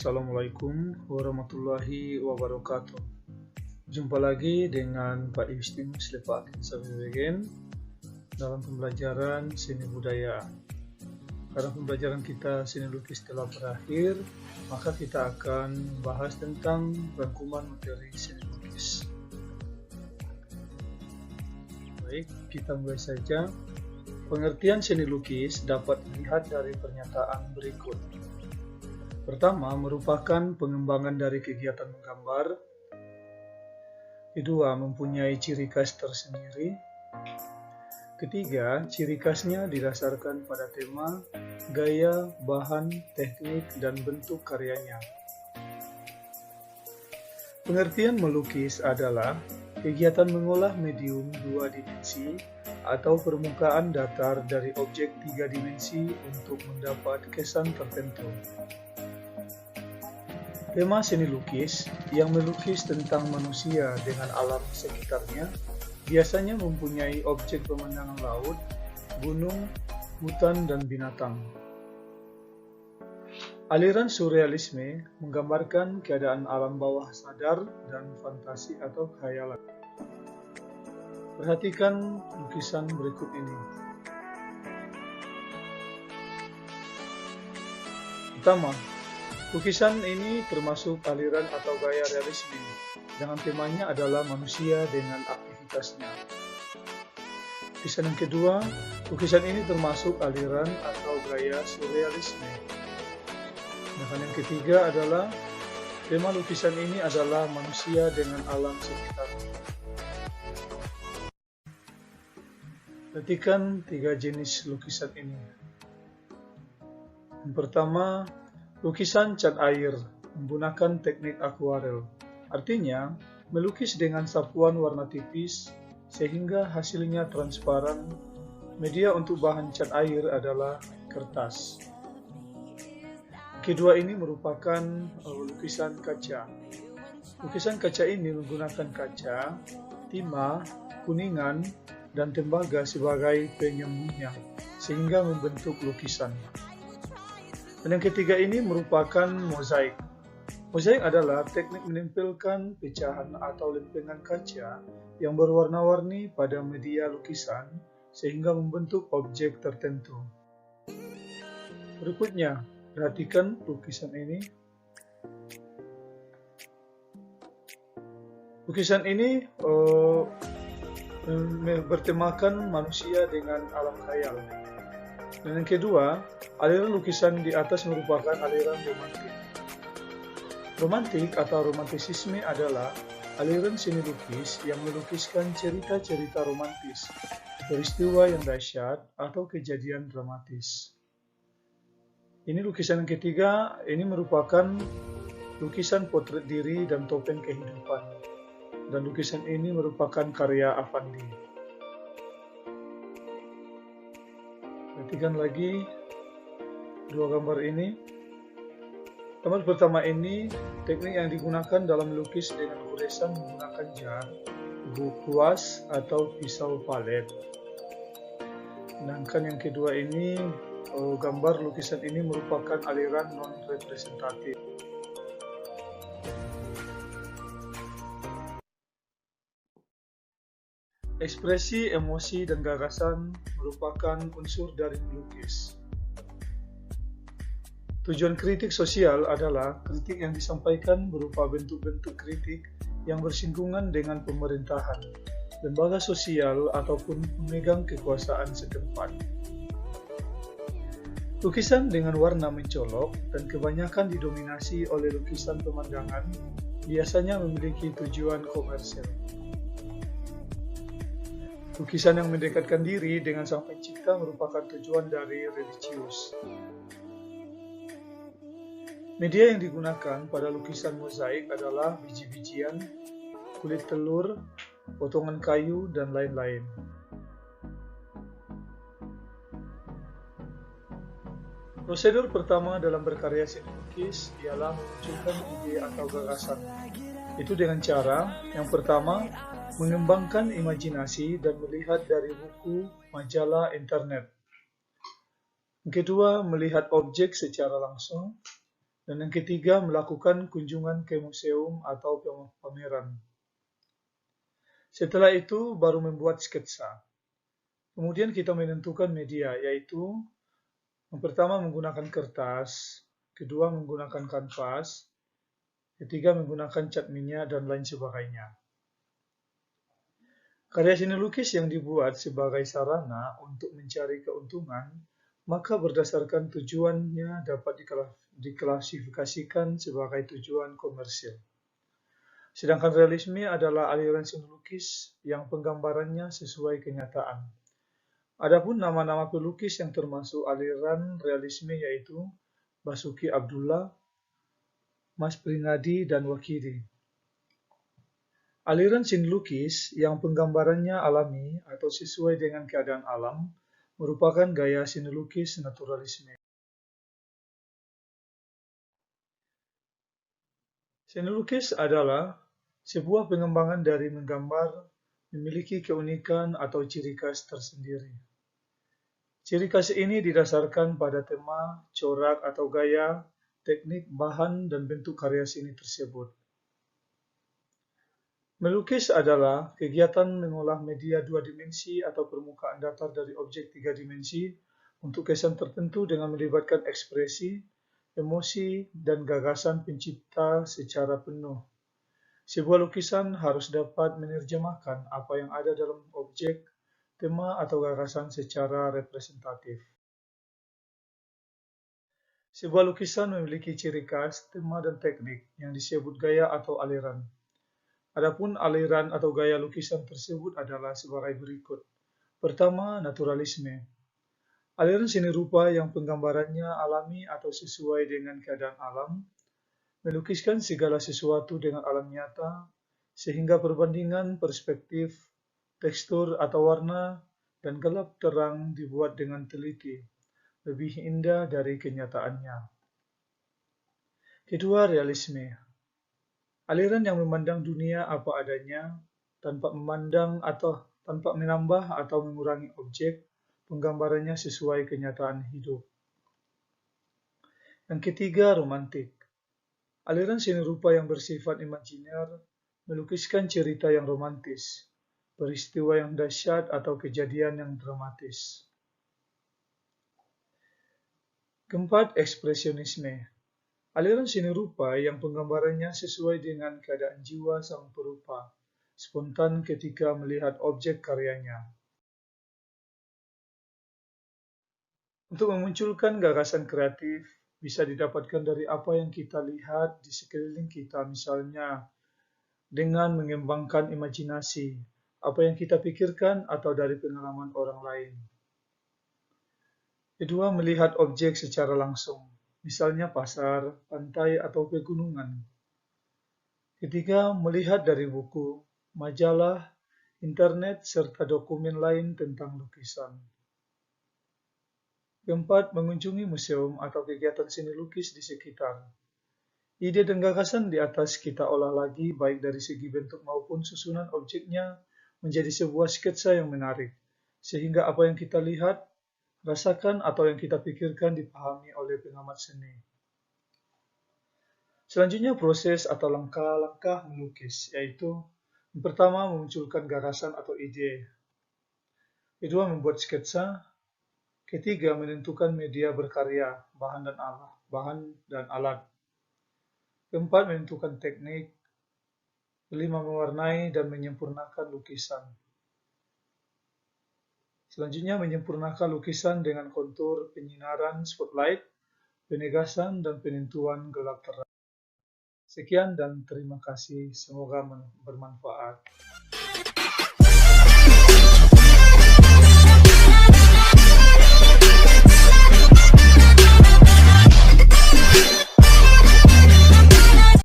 Assalamualaikum warahmatullahi wabarakatuh. Jumpa lagi dengan Pak Justinus Lepak Sabewegen dalam pembelajaran seni budaya. Karena pembelajaran kita seni lukis telah berakhir, maka kita akan bahas tentang rangkuman materi seni lukis. Baik, kita mulai saja. Pengertian seni lukis dapat dilihat dari pernyataan berikut. Pertama, merupakan pengembangan dari kegiatan menggambar. Kedua, mempunyai ciri khas tersendiri. Ketiga, ciri khasnya didasarkan pada tema, gaya, bahan, teknik, dan bentuk karyanya. Pengertian melukis adalah kegiatan mengolah medium dua dimensi atau permukaan datar dari objek tiga dimensi untuk mendapat kesan tertentu. Tema seni lukis yang melukis tentang manusia dengan alam sekitarnya biasanya mempunyai objek pemandangan laut, gunung, hutan, dan binatang. Aliran surrealisme menggambarkan keadaan alam bawah sadar dan fantasi atau khayalan. Perhatikan lukisan berikut ini. Pertama, lukisan ini termasuk aliran atau gaya realisme, dengan temanya adalah manusia dengan aktivitasnya. Lukisan yang kedua, lukisan ini termasuk aliran atau gaya surrealisme. Sedangkan yang ketiga adalah tema lukisan ini adalah manusia dengan alam sekitarnya. Perhatikan tiga jenis lukisan ini. Yang pertama, lukisan cat air menggunakan teknik akuarel. Artinya, melukis dengan sapuan warna tipis sehingga hasilnya transparan. Media untuk bahan cat air adalah kertas. Kedua ini merupakan lukisan kaca. Lukisan kaca ini menggunakan kaca, timah, kuningan, dan tembaga sebagai penyembunyian sehingga membentuk lukisan. Dan yang ketiga ini merupakan mozaik. Mozaik adalah teknik menempelkan pecahan atau lempengan kaca yang berwarna-warni pada media lukisan sehingga membentuk objek tertentu. Berikutnya, perhatikan lukisan ini. Lukisan ini bertemakan manusia dengan alam khayal. Dan yang kedua, aliran lukisan di atas merupakan aliran romantik. Romantik atau romantisisme adalah aliran seni lukis yang melukiskan cerita-cerita romantis, peristiwa yang dahsyat, atau kejadian dramatis. Ini lukisan yang ketiga, ini merupakan lukisan potret diri dan topeng kehidupan. Dan lukisan ini merupakan karya Affandi. Perhatikan lagi dua gambar ini. Gambar pertama ini, teknik yang digunakan dalam melukis dengan goresan menggunakan jar, kuas, atau pisau palet. Sedangkan yang kedua ini, gambar lukisan ini merupakan aliran non-representatif. Ekspresi, emosi, dan gagasan merupakan unsur dari melukis. Tujuan kritik sosial adalah kritik yang disampaikan berupa bentuk-bentuk kritik yang bersinggungan dengan pemerintahan, lembaga sosial, ataupun pemegang kekuasaan setempat. Lukisan dengan warna mencolok dan kebanyakan didominasi oleh lukisan pemandangan biasanya memiliki tujuan komersial. Lukisan yang mendekatkan diri dengan Sang Pencipta merupakan tujuan dari religius. Media yang digunakan pada lukisan mozaik adalah biji-bijian, kulit telur, potongan kayu, dan lain-lain. Prosedur pertama dalam berkarya seni lukis ialah memunculkan ide atau gagasan. Itu dengan cara, yang pertama, mengembangkan imajinasi dan melihat dari buku, majalah, internet. Yang kedua, melihat objek secara langsung. Dan yang ketiga, melakukan kunjungan ke museum atau pameran. Setelah itu, baru membuat sketsa. Kemudian kita menentukan media, yaitu yang pertama menggunakan kertas, kedua menggunakan kanvas, ketiga menggunakan cat minyak, dan lain sebagainya. Karya seni lukis yang dibuat sebagai sarana untuk mencari keuntungan, maka berdasarkan tujuannya dapat diklasifikasikan sebagai tujuan komersil. Sedangkan realisme adalah aliran seni lukis yang penggambarannya sesuai kenyataan. Adapun nama-nama pelukis yang termasuk aliran realisme yaitu Basuki Abdullah, Mas Pringadi, dan Wakidi. Aliran seni lukis yang penggambarannya alami atau sesuai dengan keadaan alam merupakan gaya seni lukis naturalisme. Seni lukis adalah sebuah pengembangan dari menggambar memiliki keunikan atau ciri khas tersendiri. Ciri khas ini didasarkan pada tema, corak atau gaya, teknik, bahan, dan bentuk karya seni tersebut. Melukis adalah kegiatan mengolah media dua dimensi atau permukaan datar dari objek tiga dimensi untuk kesan tertentu dengan melibatkan ekspresi, emosi, dan gagasan pencipta secara penuh. Sebuah lukisan harus dapat menerjemahkan apa yang ada dalam objek, tema, atau gagasan secara representatif. Sebuah lukisan memiliki ciri khas, tema, dan teknik yang disebut gaya atau aliran. Adapun aliran atau gaya lukisan tersebut adalah sebagai berikut. Pertama, naturalisme. Aliran seni rupa yang penggambarannya alami atau sesuai dengan keadaan alam, melukiskan segala sesuatu dengan alam nyata, sehingga perbandingan perspektif, tekstur atau warna, dan gelap terang dibuat dengan teliti, lebih indah dari kenyataannya. Kedua, realisme. Aliran yang memandang dunia apa adanya, tanpa memandang atau tanpa menambah atau mengurangi objek, penggambarannya sesuai kenyataan hidup. Yang ketiga, romantik. Aliran seni rupa yang bersifat imajiner melukiskan cerita yang romantis, peristiwa yang dahsyat atau kejadian yang dramatis. Keempat, ekspresionisme. Aliran seni rupa yang penggambarannya sesuai dengan keadaan jiwa sang perupa, spontan ketika melihat objek karyanya. Untuk memunculkan gagasan kreatif, bisa didapatkan dari apa yang kita lihat di sekeliling kita, misalnya dengan mengembangkan imajinasi, apa yang kita pikirkan atau dari pengalaman orang lain. Kedua, melihat objek secara langsung, misalnya pasar, pantai, atau pegunungan. Ketiga, melihat dari buku, majalah, internet, serta dokumen lain tentang lukisan. Keempat, mengunjungi museum atau kegiatan seni lukis di sekitar. Ide dan gagasan di atas kita olah lagi baik dari segi bentuk maupun susunan objeknya menjadi sebuah sketsa yang menarik, sehingga apa yang kita lihat, rasakan atau yang kita pikirkan dipahami oleh pengamat seni. Selanjutnya proses atau langkah-langkah melukis, yaitu yang pertama memunculkan gagasan atau ide, kedua membuat sketsa, ketiga menentukan media berkarya, bahan dan alat, keempat menentukan teknik, kelima mewarnai dan menyempurnakan lukisan. Selanjutnya menyempurnakan lukisan dengan kontur, penyinaran, spotlight, penegasan, dan penentuan gelap terang. Sekian dan terima kasih, semoga bermanfaat.